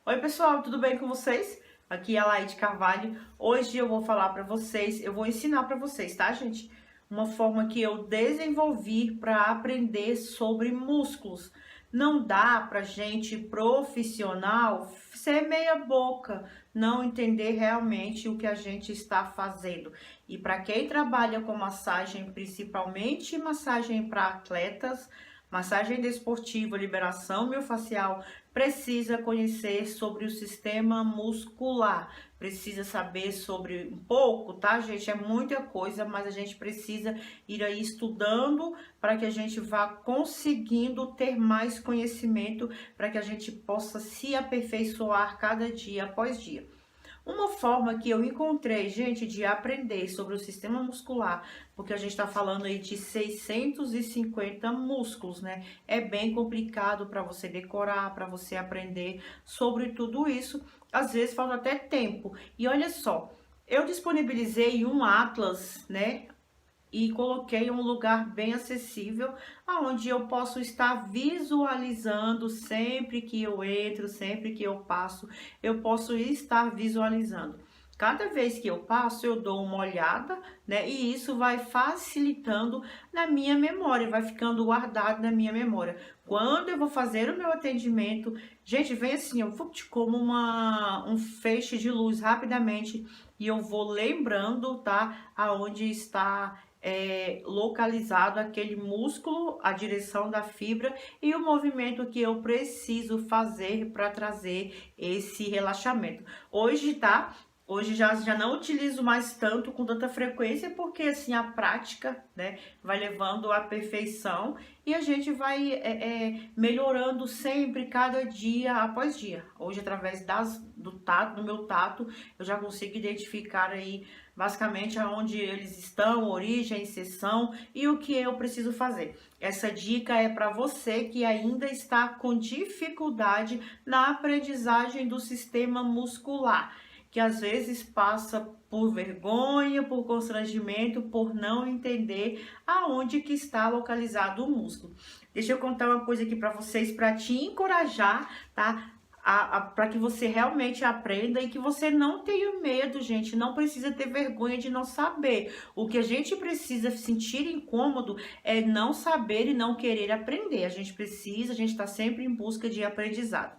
Oi pessoal, tudo bem com vocês? Aqui é a Laide Carvalho. Hoje eu vou falar para vocês, eu vou ensinar para vocês, tá, gente? Uma forma que eu desenvolvi para aprender sobre músculos. Não dá pra gente profissional ser meia boca, não entender realmente o que a gente está fazendo. E para quem trabalha com massagem, principalmente massagem para atletas, massagem desportiva, liberação miofascial, precisa conhecer sobre o sistema muscular, precisa saber sobre um pouco, tá, gente? É muita coisa, mas a gente precisa ir aí estudando para que a gente vá conseguindo ter mais conhecimento, para que a gente possa se aperfeiçoar cada dia após dia. Uma forma que eu encontrei, gente, de aprender sobre o sistema muscular, porque a gente está falando aí de 650 músculos, né? É bem complicado para você decorar, para você aprender sobre tudo isso. Às vezes falta até tempo. E olha só, eu disponibilizei um atlas, né? E coloquei um lugar bem acessível, aonde eu posso estar visualizando sempre que eu entro, sempre que eu passo, eu posso estar visualizando. Cada vez que eu passo, eu dou uma olhada, né? E isso vai facilitando na minha memória, vai ficando guardado na minha memória. Quando eu vou fazer o meu atendimento, gente, vem assim, eu vou como um feixe de luz rapidamente e eu vou lembrando, tá? Aonde está localizado aquele músculo, a direção da fibra e o movimento que eu preciso fazer para trazer esse relaxamento. Hoje, tá? Hoje já não utilizo mais tanto, com tanta frequência, porque assim a prática, né, vai levando à perfeição e a gente vai melhorando sempre, cada dia após dia. Hoje, através do tato, do meu tato, eu já consigo identificar aí basicamente aonde eles estão, origem, seção e o que eu preciso fazer. Essa dica é para você que ainda está com dificuldade na aprendizagem do sistema muscular, que às vezes passa por vergonha, por constrangimento, por não entender aonde que está localizado o músculo. Deixa eu contar uma coisa aqui para vocês, para te encorajar, tá? Para que você realmente aprenda e que você não tenha medo, gente. Não precisa ter vergonha de não saber. O que a gente precisa sentir incômodo é não saber e não querer aprender. A gente está sempre em busca de aprendizado.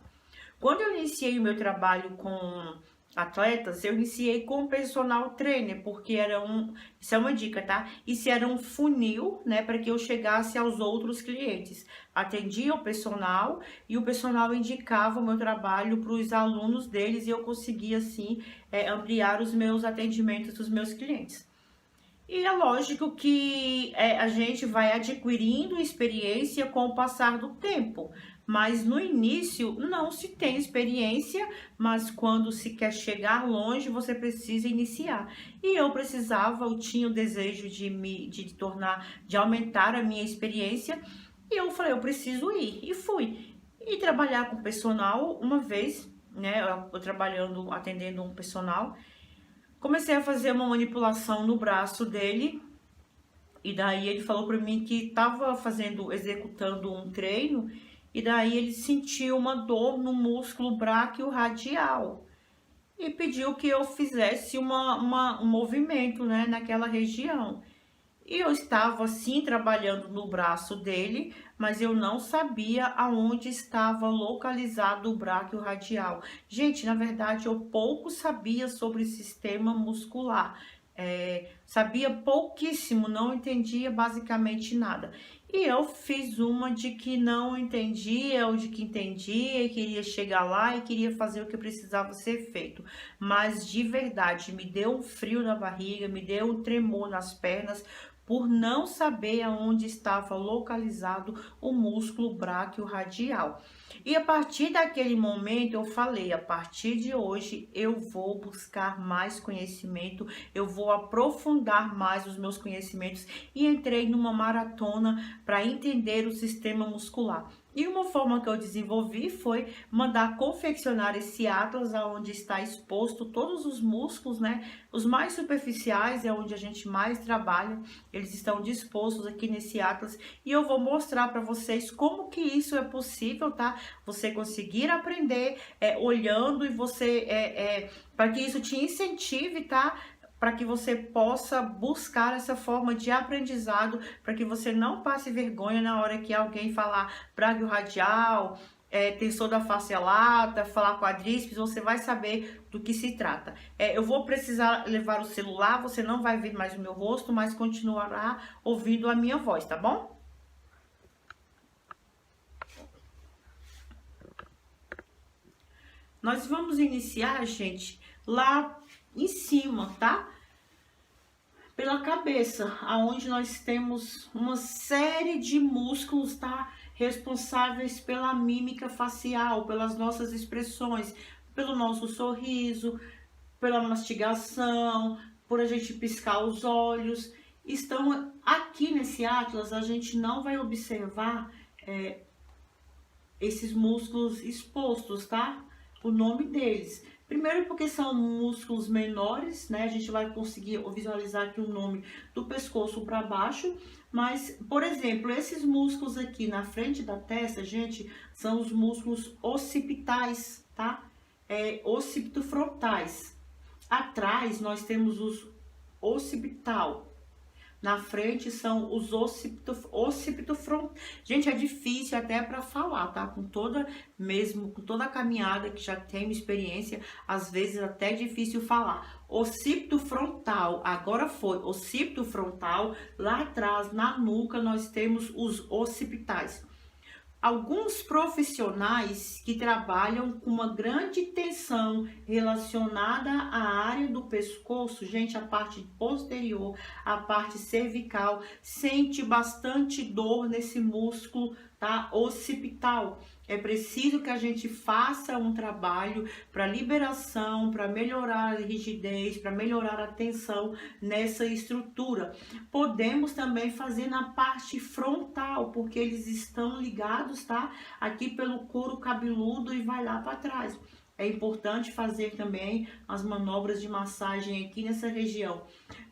Quando eu iniciei o meu trabalho com atletas, eu iniciei com personal trainer, porque isso é uma dica, tá? Isso era um funil, né, para que eu chegasse aos outros clientes. Atendia o personal e o personal indicava o meu trabalho para os alunos deles e eu conseguia, assim, ampliar os meus atendimentos dos meus clientes. E é lógico que a gente vai adquirindo experiência com o passar do tempo, mas no início não se tem experiência, mas quando se quer chegar longe, você precisa iniciar. E eu tinha o desejo de aumentar a minha experiência, e eu falei, eu preciso ir, e fui. E trabalhar com personal uma vez, né, eu trabalhando, atendendo um personal, comecei a fazer uma manipulação no braço dele e daí ele falou para mim que estava executando um treino e daí ele sentiu uma dor no músculo braquiorradial e pediu que eu fizesse um movimento, né, naquela região. E eu estava assim trabalhando no braço dele, mas eu não sabia aonde estava localizado o braquiorradial. Gente, na verdade, eu pouco sabia sobre o sistema muscular. Sabia pouquíssimo, não entendia basicamente nada. E eu fiz uma de que não entendia, ou de que entendia e queria chegar lá e queria fazer o que precisava ser feito. Mas de verdade, me deu um frio na barriga, me deu um tremor nas pernas, por não saber aonde estava localizado o músculo braquiorradial. E a partir daquele momento eu falei, a partir de hoje eu vou buscar mais conhecimento, eu vou aprofundar mais os meus conhecimentos e entrei numa maratona para entender o sistema muscular. E uma forma que eu desenvolvi foi mandar confeccionar esse atlas, onde está exposto todos os músculos, né? Os mais superficiais é onde a gente mais trabalha. Eles estão dispostos aqui nesse atlas e eu vou mostrar para vocês como que isso é possível, tá? Você conseguir aprender olhando e você para que isso te incentive, tá? Para que você possa buscar essa forma de aprendizado, para que você não passe vergonha na hora que alguém falar braquio radial, tensor da face lata, falar quadríceps, você vai saber do que se trata. Eu vou precisar levar o celular, você não vai ver mais o meu rosto, mas continuará ouvindo a minha voz, tá bom? Nós vamos iniciar, gente, lá em cima, tá? Pela cabeça, aonde nós temos uma série de músculos, tá? Responsáveis pela mímica facial, pelas nossas expressões, pelo nosso sorriso, pela mastigação, por a gente piscar os olhos. Estão aqui nesse atlas, a gente não vai observar esses músculos expostos, tá? O nome deles. Primeiro porque são músculos menores, né? A gente vai conseguir visualizar aqui o nome do pescoço para baixo. Mas, por exemplo, esses músculos aqui na frente da testa, gente, são os músculos occipitais, tá? Occipitofrontais. Atrás nós temos os occipital. Na frente são os occipitofrontais. Gente, é difícil até para falar, tá? Com toda a caminhada que já tenho experiência, às vezes até é difícil falar. Occipitofrontal, agora foi. Occipitofrontal, lá atrás, na nuca, nós temos os occipitais. Alguns profissionais que trabalham com uma grande tensão relacionada à área do pescoço, gente, a parte posterior, a parte cervical, sente bastante dor nesse músculo, tá? Occipital. É preciso que a gente faça um trabalho para liberação, para melhorar a rigidez, para melhorar a tensão nessa estrutura. Podemos também fazer na parte frontal, porque eles estão ligados, tá? Aqui pelo couro cabeludo e vai lá para trás. É importante fazer também as manobras de massagem aqui nessa região.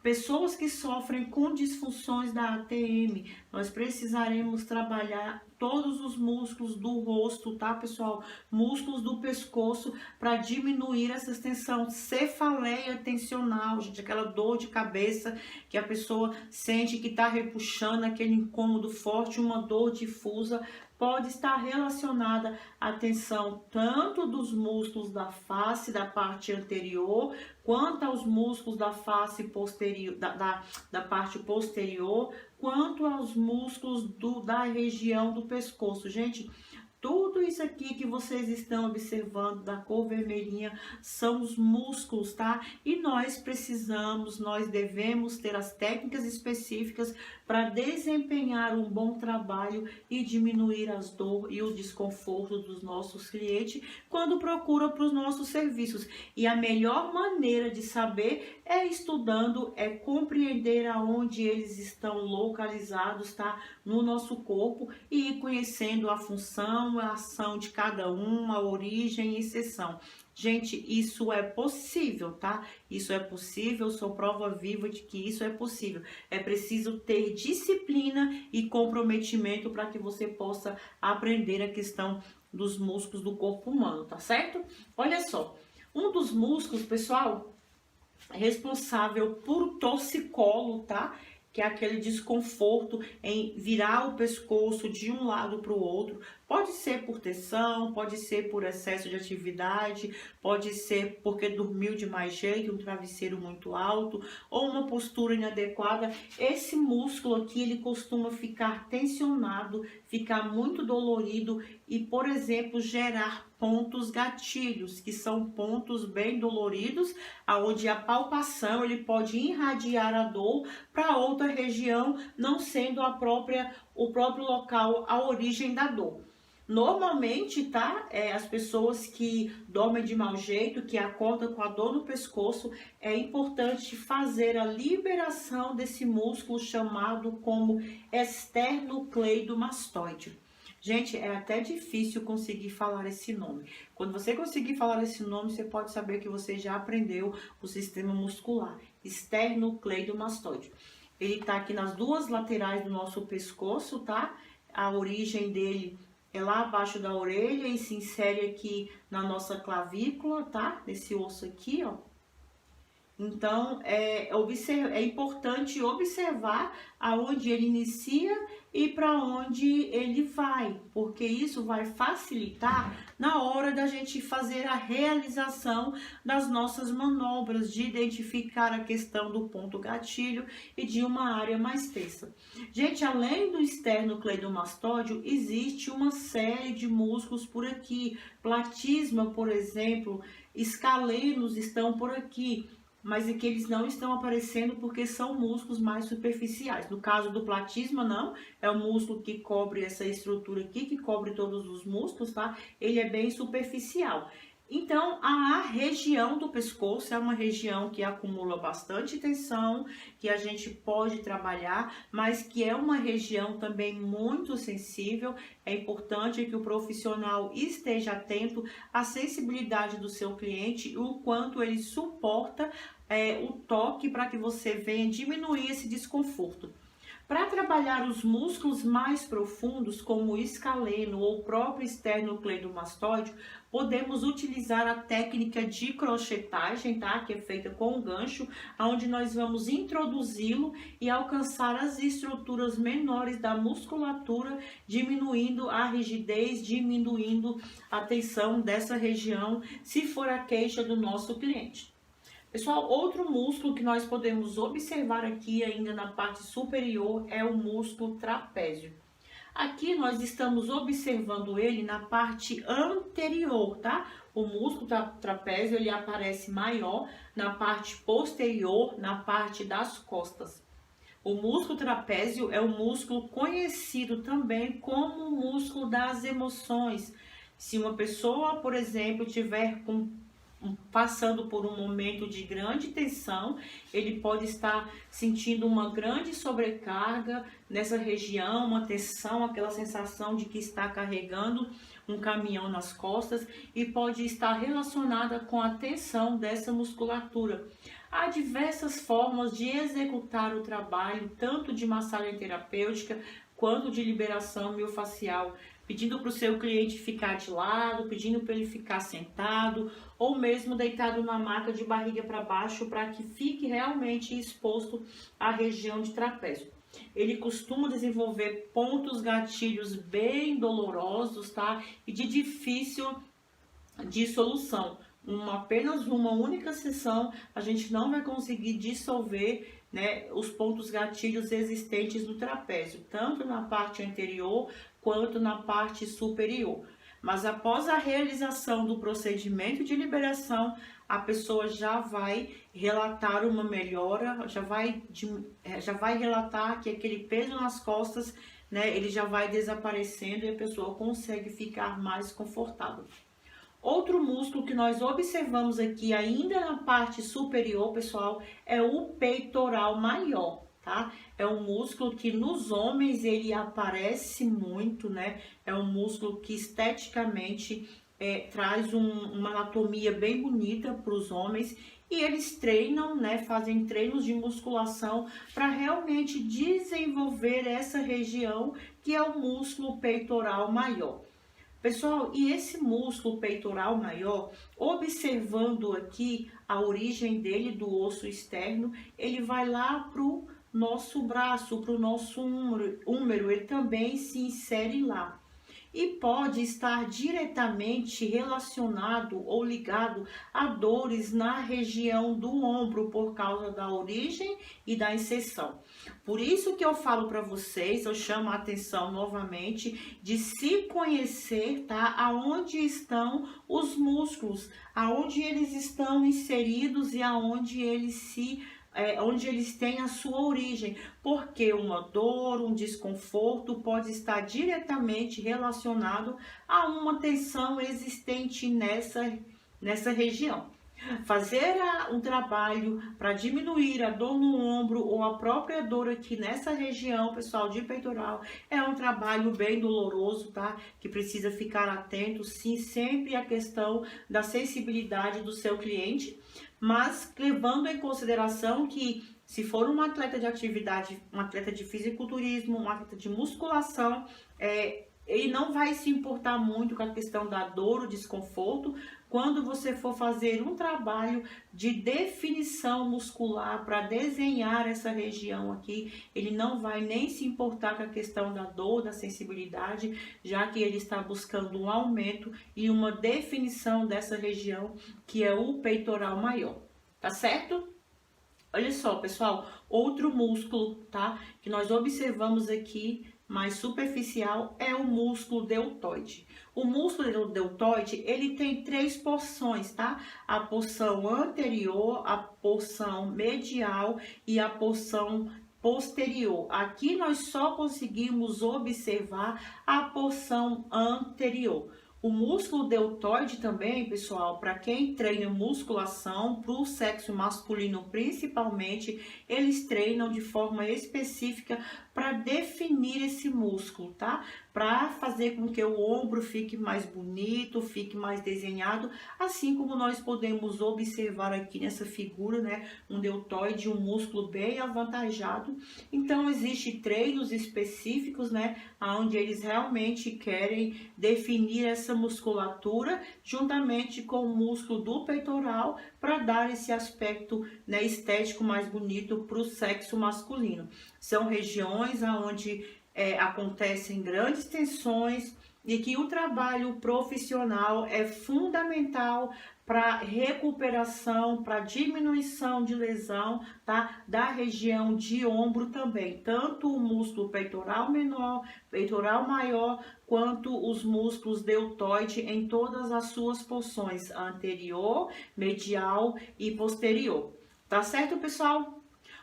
Pessoas que sofrem com disfunções da ATM, nós precisaremos trabalhar todos os músculos do rosto, tá, pessoal? Músculos do pescoço para diminuir essa tensão. Cefaleia tensional, gente, aquela dor de cabeça que a pessoa sente que tá repuxando, aquele incômodo forte, uma dor difusa, pode estar relacionada à tensão tanto dos músculos da face, da parte anterior, quanto aos músculos da face posterior, da parte posterior, quanto aos músculos da região do pescoço. Gente, tudo isso aqui que vocês estão observando da cor vermelhinha são os músculos, tá? E nós devemos ter as técnicas específicas para desempenhar um bom trabalho e diminuir as dores e o desconforto dos nossos clientes quando procuram para os nossos serviços. E a melhor maneira de saber é estudando, é compreender aonde eles estão localizados, tá? No nosso corpo e conhecendo a função, a ação de cada um, a origem e exceção. Gente, isso é possível, tá? Isso é possível, sou prova viva de que isso é possível. É preciso ter disciplina e comprometimento para que você possa aprender a questão dos músculos do corpo humano, tá certo? Olha só, um dos músculos, pessoal, responsável por torcicolo, tá? Que é aquele desconforto em virar o pescoço de um lado para o outro. Pode ser por tensão, pode ser por excesso de atividade, pode ser porque dormiu de mais jeito, um travesseiro muito alto ou uma postura inadequada. Esse músculo aqui, ele costuma ficar tensionado, ficar muito dolorido e, por exemplo, gerar pontos gatilhos, que são pontos bem doloridos, aonde a palpação ele pode irradiar a dor para outra região, não sendo o próprio local a origem da dor. Normalmente, tá? As pessoas que dormem de mau jeito, que acordam com a dor no pescoço, é importante fazer a liberação desse músculo chamado como esternocleidomastoide. Gente, é até difícil conseguir falar esse nome. Quando você conseguir falar esse nome, você pode saber que você já aprendeu o sistema muscular, esternocleidomastoide. Ele tá aqui nas duas laterais do nosso pescoço, tá? A origem dele é lá abaixo da orelha e se insere aqui na nossa clavícula, tá? Nesse osso aqui, ó. Então, é importante observar aonde ele inicia e para onde ele vai, porque isso vai facilitar na hora da gente fazer a realização das nossas manobras, de identificar a questão do ponto gatilho e de uma área mais tensa. Gente, além do esternocleidomastóide, existe uma série de músculos por aqui. Platisma, por exemplo, escalenos estão por aqui, mas é que eles não estão aparecendo porque são músculos mais superficiais. No caso do platisma, não, é o músculo que cobre essa estrutura aqui, que cobre todos os músculos, tá? Ele é bem superficial. Então, a região do pescoço é uma região que acumula bastante tensão, que a gente pode trabalhar, mas que é uma região também muito sensível. É importante que o profissional esteja atento à sensibilidade do seu cliente e o quanto ele suporta o toque para que você venha diminuir esse desconforto. Para trabalhar os músculos mais profundos, como o escaleno ou o próprio esternocleidomastoide, podemos utilizar a técnica de crochetagem, tá? Que é feita com um gancho, onde nós vamos introduzi-lo e alcançar as estruturas menores da musculatura, diminuindo a rigidez, diminuindo a tensão dessa região, se for a queixa do nosso cliente. Pessoal, outro músculo que nós podemos observar aqui ainda na parte superior é o músculo trapézio. Aqui nós estamos observando ele na parte anterior, tá? O músculo trapézio, ele aparece maior na parte posterior, na parte das costas. O músculo trapézio é um músculo conhecido também como o músculo das emoções. Se uma pessoa, por exemplo, tiver passando por um momento de grande tensão, ele pode estar sentindo uma grande sobrecarga nessa região, uma tensão, aquela sensação de que está carregando um caminhão nas costas e pode estar relacionada com a tensão dessa musculatura. Há diversas formas de executar o trabalho, tanto de massagem terapêutica quanto de liberação miofascial, pedindo para o seu cliente ficar de lado, pedindo para ele ficar sentado ou mesmo deitado na maca de barriga para baixo para que fique realmente exposto à região de trapézio. Ele costuma desenvolver pontos gatilhos bem dolorosos, tá? E de difícil dissolução. Apenas uma única sessão a gente não vai conseguir dissolver, né, os pontos gatilhos existentes no trapézio, tanto na parte anterior quanto na parte superior. Mas após a realização do procedimento de liberação, a pessoa já vai relatar uma melhora, já vai relatar que aquele peso nas costas, né, ele já vai desaparecendo e a pessoa consegue ficar mais confortável. Outro músculo que nós observamos aqui ainda na parte superior, pessoal, é o peitoral maior, tá? É um músculo que nos homens ele aparece muito, né? É um músculo que esteticamente traz uma anatomia bem bonita para os homens e eles treinam, né? Fazem treinos de musculação para realmente desenvolver essa região que é o músculo peitoral maior. Pessoal, e esse músculo peitoral maior, observando aqui a origem dele do osso externo, ele vai lá para o nosso braço, para o nosso úmero, ele também se insere lá. E pode estar diretamente relacionado ou ligado a dores na região do ombro por causa da origem e da inserção. Por isso que eu falo para vocês, eu chamo a atenção novamente de se conhecer, tá? Aonde estão os músculos, aonde eles estão inseridos e aonde eles onde eles têm a sua origem, porque uma dor, um desconforto pode estar diretamente relacionado a uma tensão existente nessa região. Fazer um trabalho para diminuir a dor no ombro ou a própria dor aqui nessa região, pessoal, de peitoral, é um trabalho bem doloroso, tá? Que precisa ficar atento, sim, sempre a questão da sensibilidade do seu cliente, mas levando em consideração que se for um atleta de atividade, um atleta de fisiculturismo, um atleta de musculação, ele não vai se importar muito com a questão da dor, o desconforto, quando você for fazer um trabalho de definição muscular para desenhar essa região aqui, ele não vai nem se importar com a questão da dor, da sensibilidade, já que ele está buscando um aumento e uma definição dessa região que é o peitoral maior, tá certo? Olha só, pessoal, outro músculo, tá? Que nós observamos aqui, mais superficial, é o músculo deltoide. O músculo deltoide, ele tem 3 porções, tá? A porção anterior, a porção medial e a porção posterior. Aqui nós só conseguimos observar a porção anterior. O músculo deltoide também, pessoal, para quem treina musculação, para o sexo masculino principalmente, eles treinam de forma específica para definir esse músculo, tá? Para fazer com que o ombro fique mais bonito, fique mais desenhado, assim como nós podemos observar aqui nessa figura, né? Um deltoide, um músculo bem avantajado. Então, existem treinos específicos, né? Onde eles realmente querem definir essa musculatura juntamente com o músculo do peitoral para dar esse aspecto, né, estético mais bonito para o sexo masculino. São regiões onde acontecem grandes tensões e que o trabalho profissional é fundamental para recuperação, para diminuição de lesão, tá? Da região de ombro também, tanto o músculo peitoral menor, peitoral maior, quanto os músculos deltoide em todas as suas porções, anterior, medial e posterior. Tá certo, pessoal?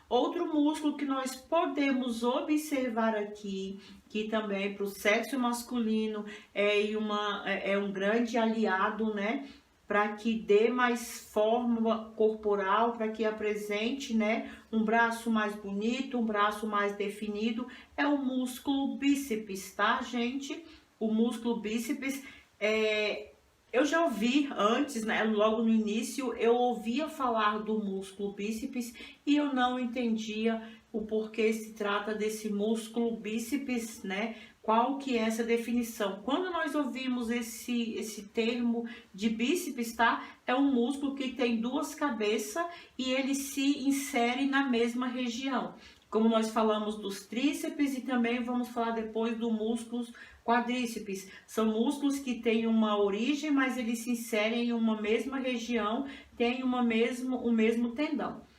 Outro músculo que nós podemos observar aqui, que também para o sexo masculino é um grande aliado, né? Para que dê mais forma corporal, para que apresente, né, um braço mais bonito, um braço mais definido, é o músculo bíceps, tá, gente? O músculo bíceps eu já ouvi antes, né, logo no início, eu ouvia falar do músculo bíceps e eu não entendia o porquê se trata desse músculo bíceps, né? Qual que é essa definição? Quando nós ouvimos esse termo de bíceps, tá? É um músculo que tem 2 cabeças e ele se insere na mesma região. Como nós falamos dos tríceps e também vamos falar depois do músculos quadríceps. São músculos que têm uma origem, mas eles se inserem em uma mesma região, têm o mesmo tendão.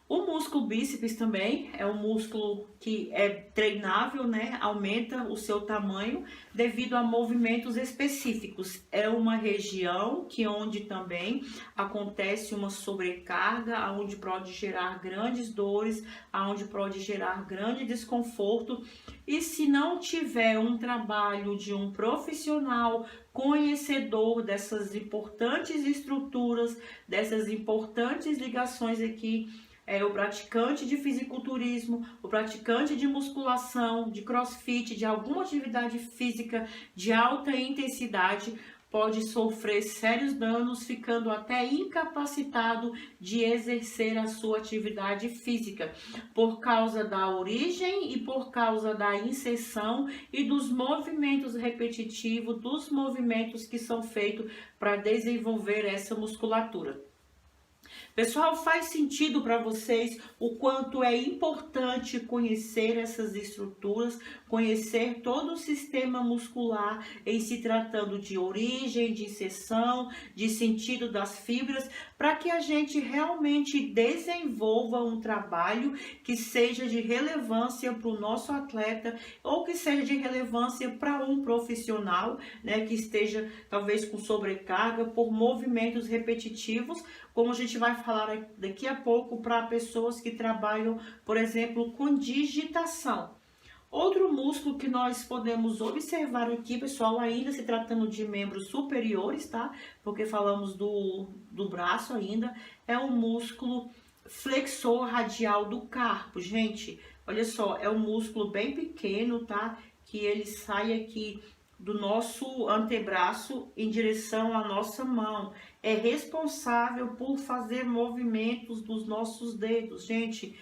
O músculo bíceps também é um músculo que é treinável, né? Aumenta o seu tamanho devido a movimentos específicos. É uma região onde também acontece uma sobrecarga, onde pode gerar grandes dores, onde pode gerar grande desconforto. E se não tiver um trabalho de um profissional conhecedor dessas importantes estruturas, dessas importantes ligações aqui, o praticante de fisiculturismo, o praticante de musculação, de crossfit, de alguma atividade física de alta intensidade, pode sofrer sérios danos, ficando até incapacitado de exercer a sua atividade física, por causa da origem e por causa da inserção e dos movimentos repetitivos, dos movimentos que são feitos para desenvolver essa musculatura. Pessoal, faz sentido para vocês o quanto é importante conhecer essas estruturas, conhecer todo o sistema muscular em se tratando de origem, de inserção, de sentido das fibras, para que a gente realmente desenvolva um trabalho que seja de relevância para o nosso atleta ou que seja de relevância para um profissional, né, que esteja talvez com sobrecarga por movimentos repetitivos, como a gente vai falar daqui a pouco para pessoas que trabalham, por exemplo, com digitação. Outro músculo que nós podemos observar aqui, pessoal, ainda se tratando de membros superiores, tá? Porque falamos do braço ainda, é o músculo flexor radial do carpo. Gente, olha só, é um músculo bem pequeno, tá? Que ele sai aqui do nosso antebraço em direção à nossa mão. É responsável por fazer movimentos dos nossos dedos, gente.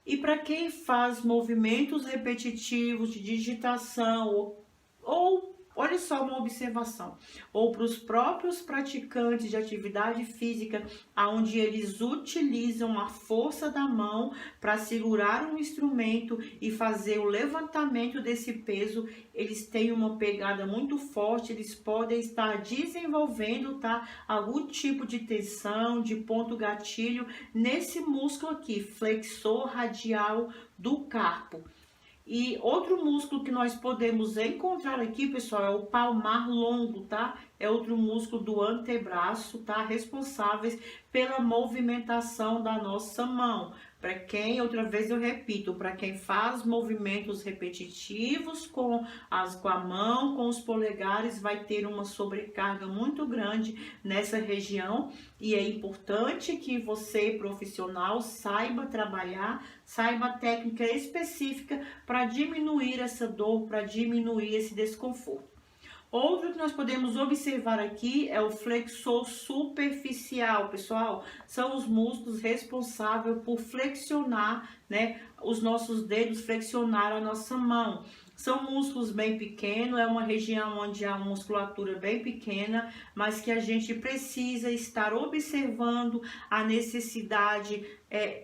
E para quem faz movimentos repetitivos de digitação ou olha só uma observação, ou para os próprios praticantes de atividade física, onde eles utilizam a força da mão para segurar um instrumento e fazer o levantamento desse peso, eles têm uma pegada muito forte, eles podem estar desenvolvendo, tá, algum tipo de tensão, de ponto gatilho nesse músculo aqui, flexor radial do carpo. E outro músculo que nós podemos encontrar aqui, pessoal, é o palmar longo, tá? É outro músculo do antebraço, tá? Responsáveis pela movimentação da nossa mão. Para quem, outra vez eu repito, para quem faz movimentos repetitivos com a mão, com os polegares, vai ter uma sobrecarga muito grande nessa região. E é importante que você, profissional, saiba trabalhar, saiba a técnica específica para diminuir essa dor, para diminuir esse desconforto. Outro que nós podemos observar aqui é o flexor superficial, pessoal. São os músculos responsáveis por flexionar, né, os nossos dedos, flexionar a nossa mão. São músculos bem pequenos, é uma região onde há uma musculatura bem pequena, mas que a gente precisa estar observando a necessidade,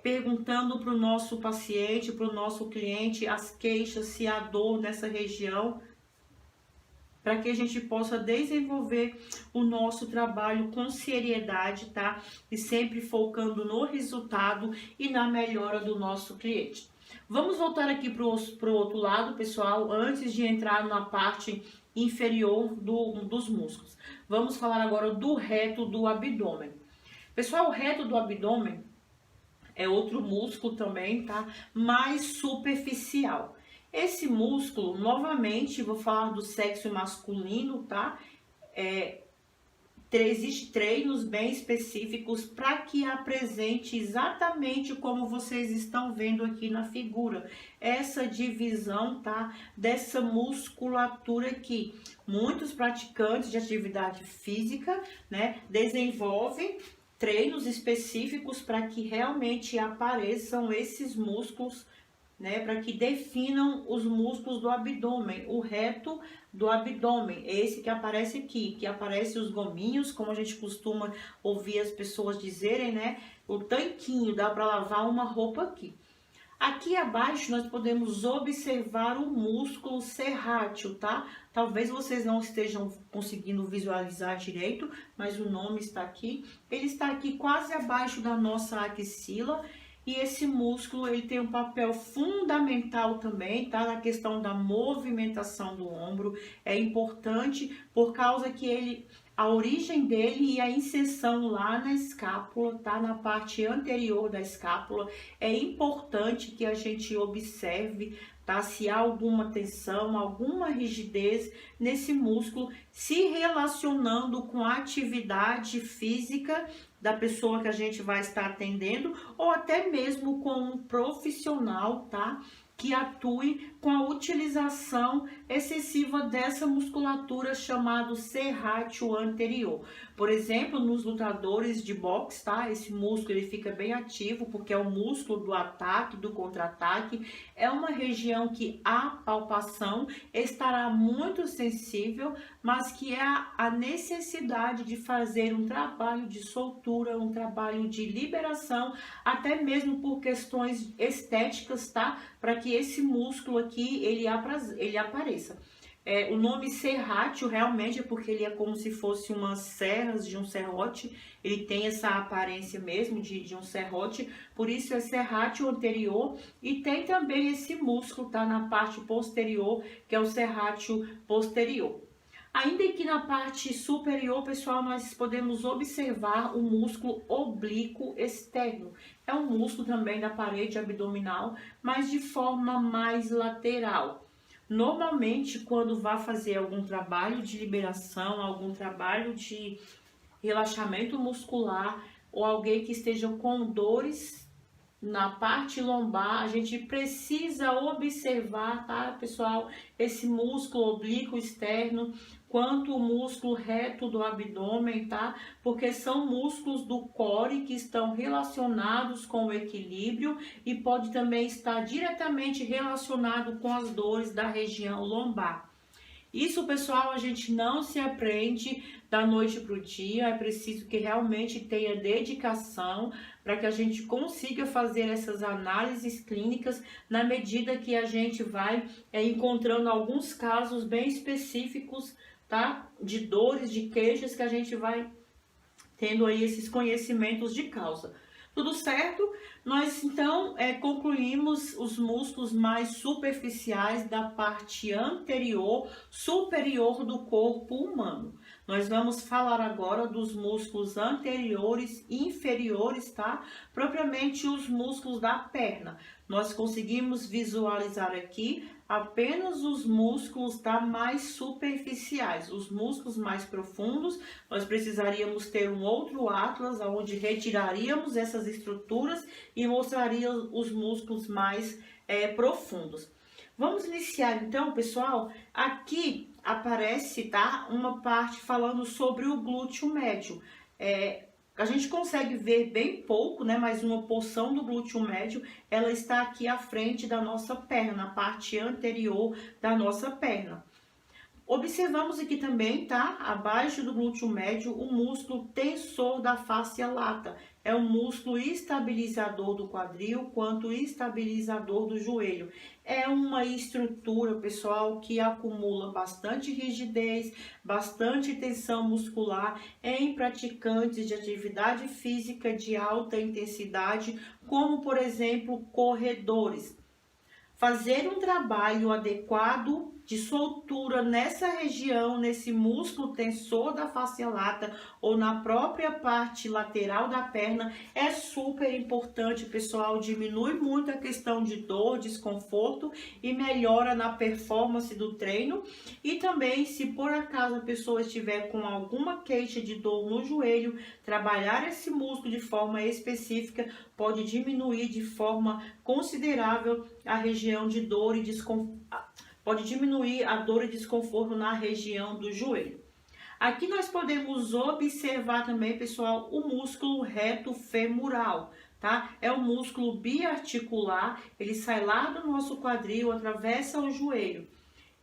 perguntando para o nosso paciente, para o nosso cliente, as queixas, se há dor nessa região, para que a gente possa desenvolver o nosso trabalho com seriedade, tá? E sempre focando no resultado e na melhora do nosso cliente. Vamos voltar aqui para o outro lado, pessoal, antes de entrar na parte inferior dos músculos. Vamos falar agora do reto do abdômen. Pessoal, o reto do abdômen é outro músculo também, tá? Mais superficial. Esse músculo, novamente, vou falar do sexo masculino, tá? Existem treinos bem específicos para que apresente exatamente como vocês estão vendo aqui na figura. Essa divisão, tá? Dessa musculatura aqui. Muitos praticantes de atividade física, né? Desenvolvem treinos específicos para que realmente apareçam esses músculos, né, para que definam os músculos do abdômen, o reto do abdômen, esse que aparece aqui, que aparece os gominhos, como a gente costuma ouvir as pessoas dizerem, né, o tanquinho, dá para lavar uma roupa aqui. Aqui abaixo nós podemos observar o músculo serrátil, tá? Talvez vocês não estejam conseguindo visualizar direito, mas o nome está aqui. Ele está aqui quase abaixo da nossa axila. E esse músculo, ele tem um papel fundamental também, tá? Na questão da movimentação do ombro. É importante por causa que a origem dele e a inserção lá na escápula, tá? Na parte anterior da escápula. É importante que a gente observe, tá? Se há alguma tensão, alguma rigidez nesse músculo, se relacionando com a atividade física da pessoa que a gente vai estar atendendo, ou até mesmo com um profissional, tá? Que atue com a utilização excessiva dessa musculatura chamada serrátil anterior. Por exemplo, nos lutadores de boxe, tá? Esse músculo ele fica bem ativo porque é o músculo do ataque, do contra-ataque. É uma região que a palpação estará muito sensível, mas que é a necessidade de fazer um trabalho de soltura, um trabalho de liberação, até mesmo por questões estéticas, tá? Para que esse músculo aqui ele apareça. O nome serrátil realmente é porque ele é como se fosse umas serras de um serrote, ele tem essa aparência mesmo de um serrote, por isso é serrátil anterior, e tem também esse músculo, tá, na parte posterior, que é o serrátil posterior. Ainda que na parte superior, pessoal, nós podemos observar o músculo oblíquo externo. É um músculo também da parede abdominal, mas de forma mais lateral. Normalmente, quando vai fazer algum trabalho de liberação, algum trabalho de relaxamento muscular, ou alguém que esteja com dores na parte lombar, a gente precisa observar, tá, pessoal, esse músculo oblíquo externo, quanto o músculo reto do abdômen, tá? Porque são músculos do core que estão relacionados com o equilíbrio e pode também estar diretamente relacionado com as dores da região lombar. Isso, pessoal, a gente não se aprende da noite para o dia, é preciso que realmente tenha dedicação para que a gente consiga fazer essas análises clínicas na medida que a gente vai encontrando alguns casos bem específicos, tá? De dores, de queixas que a gente vai tendo aí esses conhecimentos de causa. Tudo certo? Nós então concluímos os músculos mais superficiais da parte anterior, superior do corpo humano. Nós vamos falar agora dos músculos anteriores e inferiores, tá? Propriamente os músculos da perna. Nós conseguimos visualizar aqui apenas os músculos mais superficiais. Os músculos mais profundos, nós precisaríamos ter um outro atlas onde retiraríamos essas estruturas e mostraria os músculos mais profundos. Vamos iniciar então, pessoal. Aqui aparece, tá, uma parte falando sobre o glúteo médio. A gente consegue ver bem pouco, né, mas uma porção do glúteo médio, ela está aqui à frente da nossa perna, na parte anterior da nossa perna. Observamos aqui também, tá, abaixo do glúteo médio, o músculo tensor da fáscia lata. É um músculo estabilizador do quadril quanto estabilizador do joelho. É uma estrutura, pessoal, que acumula bastante rigidez, bastante tensão muscular em praticantes de atividade física de alta intensidade, como, por exemplo, corredores. Fazer um trabalho adequado de soltura nessa região, nesse músculo tensor da fáscia lata ou na própria parte lateral da perna é super importante, pessoal. Diminui muito a questão de dor, desconforto e melhora na performance do treino. E também, se por acaso a pessoa estiver com alguma queixa de dor no joelho, trabalhar esse músculo de forma específica pode diminuir de forma considerável a região de dor e desconforto. Pode diminuir a dor e desconforto na região do joelho. Aqui nós podemos observar também, pessoal, o músculo reto femoral, tá? É um músculo biarticular, ele sai lá do nosso quadril, atravessa o joelho.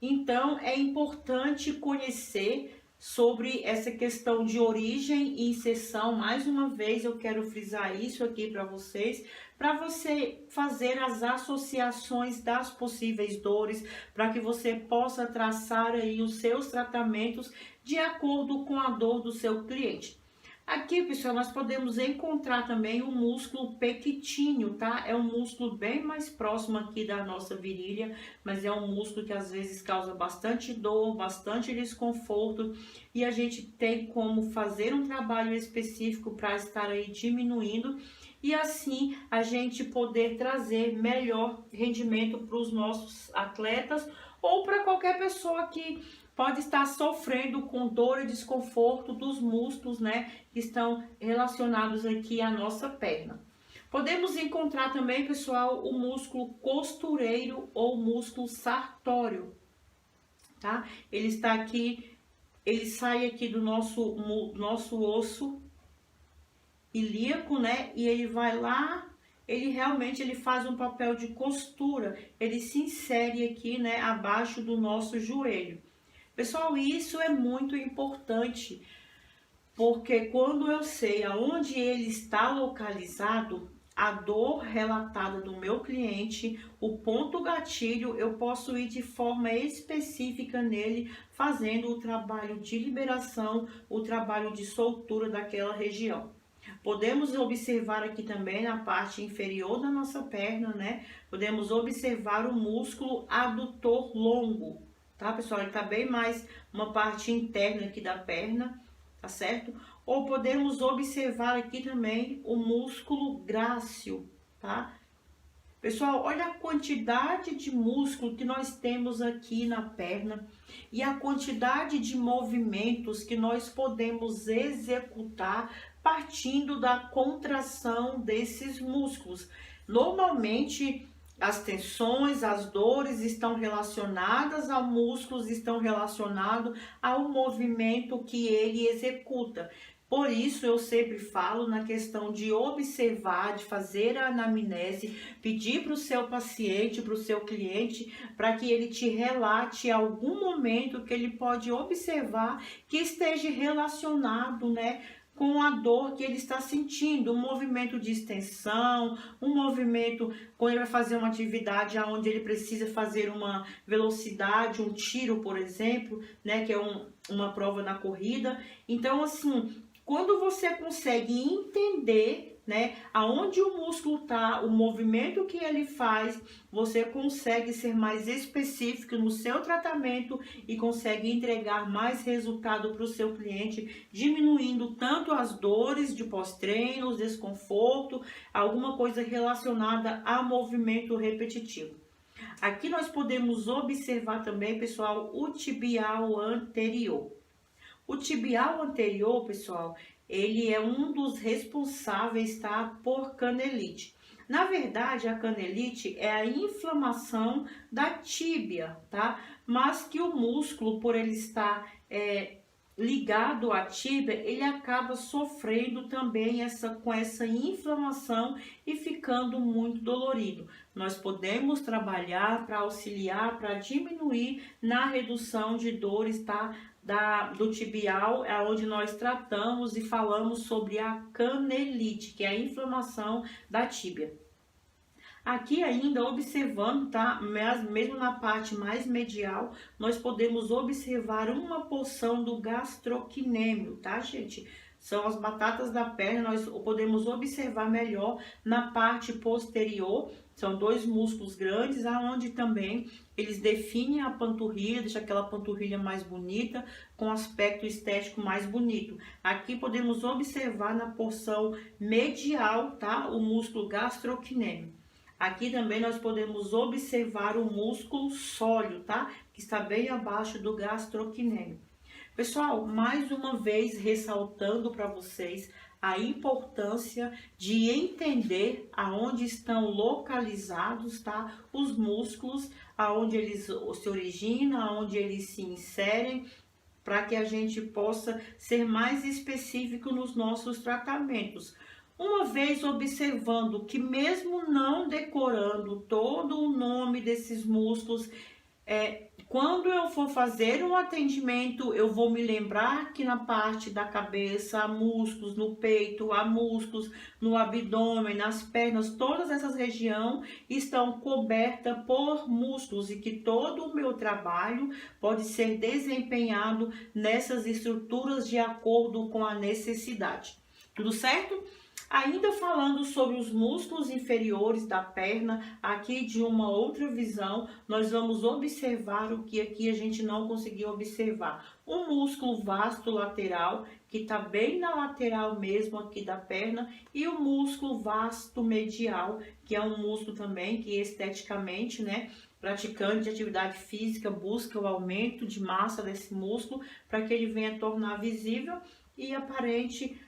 Então, é importante conhecer sobre essa questão de origem e inserção. Mais uma vez, eu quero frisar isso aqui para você fazer as associações das possíveis dores, para que você possa traçar aí os seus tratamentos de acordo com a dor do seu cliente. Aqui, pessoal, nós podemos encontrar também o músculo pectíneo, tá? É um músculo bem mais próximo aqui da nossa virilha, mas é um músculo que às vezes causa bastante dor, bastante desconforto, e a gente tem como fazer um trabalho específico para estar aí diminuindo, e assim a gente poder trazer melhor rendimento para os nossos atletas ou para qualquer pessoa que pode estar sofrendo com dor e desconforto dos músculos, né, que estão relacionados aqui à nossa perna. Podemos encontrar também, pessoal, o músculo costureiro ou músculo sartório, tá? Ele está aqui, ele sai aqui do nosso osso ilíaco, né, e ele vai lá, ele faz um papel de costura, ele se insere aqui, né, abaixo do nosso joelho. Pessoal, isso é muito importante, porque quando eu sei aonde ele está localizado, a dor relatada do meu cliente, o ponto gatilho, eu posso ir de forma específica nele, fazendo o trabalho de liberação, o trabalho de soltura daquela região. Podemos observar aqui também na parte inferior da nossa perna, né? Podemos observar o músculo adutor longo, tá, pessoal? Ele tá bem mais uma parte interna aqui da perna, tá certo? Ou podemos observar aqui também o músculo grácil, tá? Pessoal, olha a quantidade de músculo que nós temos aqui na perna e a quantidade de movimentos que nós podemos executar partindo da contração desses músculos. Normalmente, as tensões, as dores estão relacionadas ao músculo, estão relacionados ao movimento que ele executa. Por isso, eu sempre falo na questão de observar, de fazer a anamnese, pedir para o seu paciente, para o seu cliente, para que ele te relate algum momento que ele pode observar que esteja relacionado, né, com a dor que ele está sentindo, um movimento de extensão, um movimento quando ele vai fazer uma atividade onde ele precisa fazer uma velocidade, um tiro, por exemplo, né, que é uma prova na corrida. Então, assim, quando você consegue entender, né, aonde o músculo tá, o movimento que ele faz, você consegue ser mais específico no seu tratamento e consegue entregar mais resultado para o seu cliente, diminuindo tanto as dores de pós-treino, desconforto, alguma coisa relacionada a movimento repetitivo. Aqui nós podemos observar também, pessoal, o tibial anterior. O tibial anterior, pessoal, ele é um dos responsáveis, tá, por canelite. Na verdade, a canelite é a inflamação da tíbia, tá? Mas que o músculo, por ele estar ligado à tíbia, ele acaba sofrendo também com essa inflamação e ficando muito dolorido. Nós podemos trabalhar para auxiliar, para diminuir na redução de dores, tá? Do tibial, é onde nós tratamos e falamos sobre a canelite, que é a inflamação da tíbia. Aqui ainda observando, tá? Mesmo na parte mais medial, nós podemos observar uma porção do gastrocnêmio, tá, gente? São as batatas da perna, nós podemos observar melhor na parte posterior. São dois músculos grandes, aonde também eles definem a panturrilha, deixa aquela panturrilha mais bonita, com aspecto estético mais bonito. Aqui podemos observar na porção medial, tá? O músculo gastrocnêmio. Aqui também nós podemos observar o músculo sóleo, tá? Que está bem abaixo do gastrocnêmio. Pessoal, mais uma vez ressaltando para vocês a importância de entender aonde estão localizados, tá? Os músculos, aonde eles se originam, aonde eles se inserem, para que a gente possa ser mais específico nos nossos tratamentos. Uma vez observando que mesmo não decorando todo o nome desses músculos, quando eu for fazer um atendimento, eu vou me lembrar que na parte da cabeça há músculos, no peito há músculos, no abdômen, nas pernas, todas essas regiões estão cobertas por músculos e que todo o meu trabalho pode ser desempenhado nessas estruturas de acordo com a necessidade. Tudo certo? Ainda falando sobre os músculos inferiores da perna, aqui de uma outra visão, nós vamos observar o que aqui a gente não conseguiu observar. O músculo vasto lateral, que está bem na lateral mesmo aqui da perna, e o músculo vasto medial, que é um músculo também que esteticamente, né, praticante de atividade física busca o aumento de massa desse músculo para que ele venha tornar visível e aparente,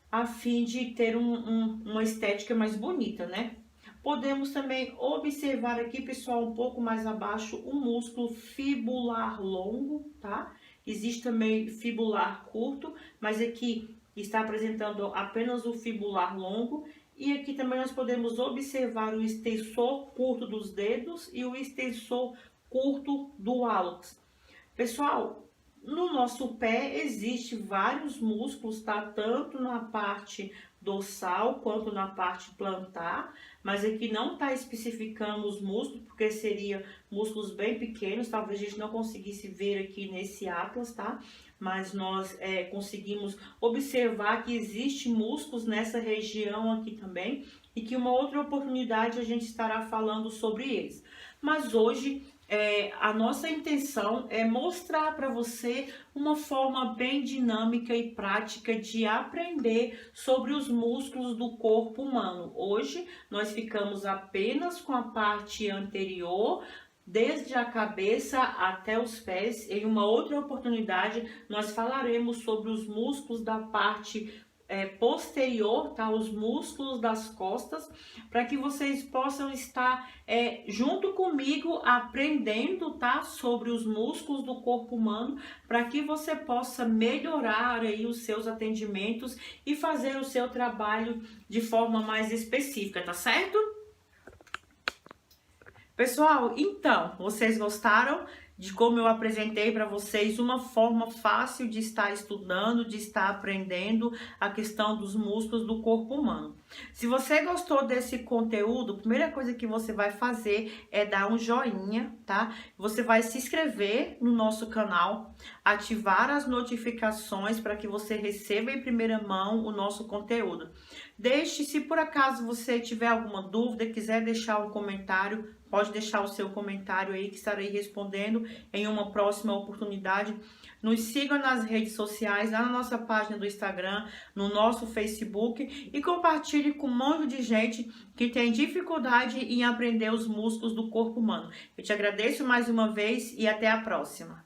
a fim de ter uma estética mais bonita, né? Podemos também observar aqui, pessoal, um pouco mais abaixo, o músculo fibular longo, tá? Existe também fibular curto, mas aqui está apresentando apenas o fibular longo. E aqui também nós podemos observar o extensor curto dos dedos e o extensor curto do hálux. Pessoal, no nosso pé existe vários músculos, tá? Tanto na parte dorsal quanto na parte plantar, mas aqui não está especificando os músculos, porque seria músculos bem pequenos, talvez a gente não conseguisse ver aqui nesse atlas, tá? Mas nós conseguimos observar que existe músculos nessa região aqui também, e que uma outra oportunidade a gente estará falando sobre eles. Mas hoje A nossa intenção é mostrar para você uma forma bem dinâmica e prática de aprender sobre os músculos do corpo humano. Hoje nós ficamos apenas com a parte anterior, desde a cabeça até os pés. Em uma outra oportunidade nós falaremos sobre os músculos da parte posterior, tá? Os músculos das costas, para que vocês possam estar junto comigo aprendendo, tá? Sobre os músculos do corpo humano, para que você possa melhorar aí os seus atendimentos e fazer o seu trabalho de forma mais específica, tá certo? Pessoal, então, vocês gostaram de como eu apresentei para vocês uma forma fácil de estar estudando, de estar aprendendo a questão dos músculos do corpo humano? Se você gostou desse conteúdo, a primeira coisa que você vai fazer é dar um joinha, tá? Você vai se inscrever no nosso canal, ativar as notificações para que você receba em primeira mão o nosso conteúdo. Deixe, se por acaso você tiver alguma dúvida, quiser deixar um comentário, pode deixar o seu comentário aí que estarei respondendo em uma próxima oportunidade. Nos sigam nas redes sociais, lá na nossa página do Instagram, no nosso Facebook e compartilhe com um monte de gente que tem dificuldade em aprender os músculos do corpo humano. Eu te agradeço mais uma vez e até a próxima.